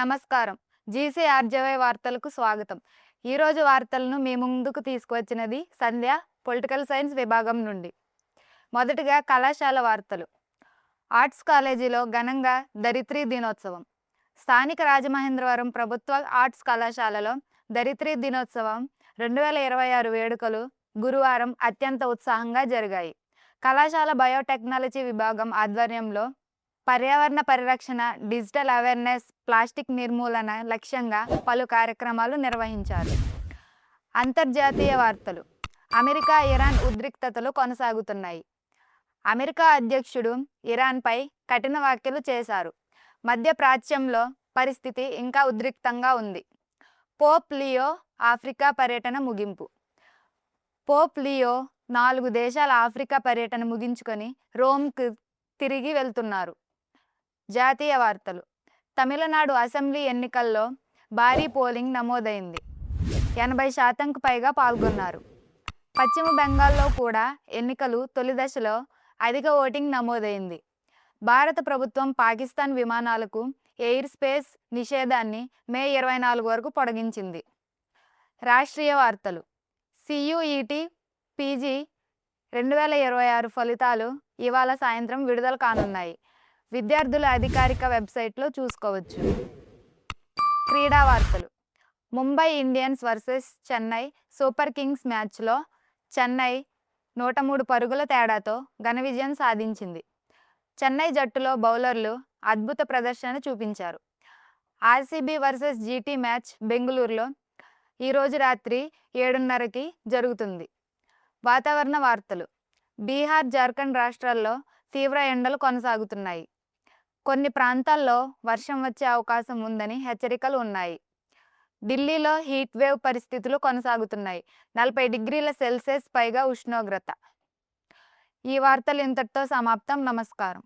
నమస్కారం. జీసీఆర్జేవై వార్తలకు స్వాగతం. ఈరోజు వార్తలను మీ ముందుకు తీసుకువచ్చినది సంధ్య, పొలిటికల్ సైన్స్ విభాగం నుండి. మొదటగా కళాశాల వార్తలు. ఆర్ట్స్ కాలేజీలో ఘనంగా ధరిత్రీ దినోత్సవం. స్థానిక రాజమహేంద్రవరం ప్రభుత్వ ఆర్ట్స్ కళాశాలలో ధరిత్రీ దినోత్సవం 2026 వేడుకలు గురువారం అత్యంత ఉత్సాహంగా జరిగాయి. కళాశాల బయోటెక్నాలజీ విభాగం ఆధ్వర్యంలో పర్యావరణ పరిరక్షణ, డిజిటల్ అవేర్నెస్, ప్లాస్టిక్ నిర్మూలన లక్ష్యంగా పలు కార్యక్రమాలు నిర్వహించారు. అంతర్జాతీయ వార్తలు. అమెరికా, ఇరాన్ ఉద్రిక్తతలు కొనసాగుతున్నాయి. అమెరికా అధ్యక్షుడు ఇరాన్పై కఠిన వ్యాఖ్యలు చేశారు. మధ్య ప్రాచ్యంలో పరిస్థితి ఇంకా ఉద్రిక్తంగా ఉంది. పోప్ లియో ఆఫ్రికా పర్యటన ముగింపు. పోప్ లియో 4 దేశాల ఆఫ్రికా పర్యటన ముగించుకొని రోమ్కు తిరిగి వెళ్తున్నారు. జాతీయ వార్తలు. తమిళనాడు అసెంబ్లీ ఎన్నికల్లో భారీ పోలింగ్ నమోదైంది. 80% పైగా పాల్గొన్నారు. పశ్చిమ బెంగాల్లో కూడా ఎన్నికలు తొలి దశలో అధిక ఓటింగ్ నమోదైంది. భారత ప్రభుత్వం పాకిస్తాన్ విమానాలకు ఎయిర్ స్పేస్ నిషేధాన్ని మే 24 వరకు పొడిగించింది. రాష్ట్రీయ వార్తలు. CUET PG 2026 ఫలితాలు ఇవాళ సాయంత్రం విడుదల కానున్నాయి. విద్యార్థుల అధికారిక వెబ్సైట్లో చూసుకోవచ్చు. క్రీడా వార్తలు. Mumbai Indians versus Chennai super Kings మ్యాచ్లో చెన్నై 103 పరుగుల తేడాతో ఘన విజయం సాధించింది. చెన్నై జట్టులో బౌలర్లు అద్భుత ప్రదర్శన చూపించారు. RCB వర్సెస్ GT మ్యాచ్ బెంగళూరులో ఈరోజు రాత్రి 7:30కి జరుగుతుంది. వాతావరణ వార్తలు. బీహార్, జార్ఖండ్ రాష్ట్రాల్లో తీవ్ర ఎండలు కొనసాగుతున్నాయి. కొన్ని ప్రాంతాల్లో వర్షం వచ్చే అవకాశం ఉందని హెచ్చరికలు ఉన్నాయి. ఢిల్లీలో హీట్ వేవ్ పరిస్థితులు కొనసాగుతున్నాయి. 40 డిగ్రీల సెల్సియస్ పైగా ఉష్ణోగ్రత. ఈ వార్తలు ఇంతటితో సమాప్తం. నమస్కారం.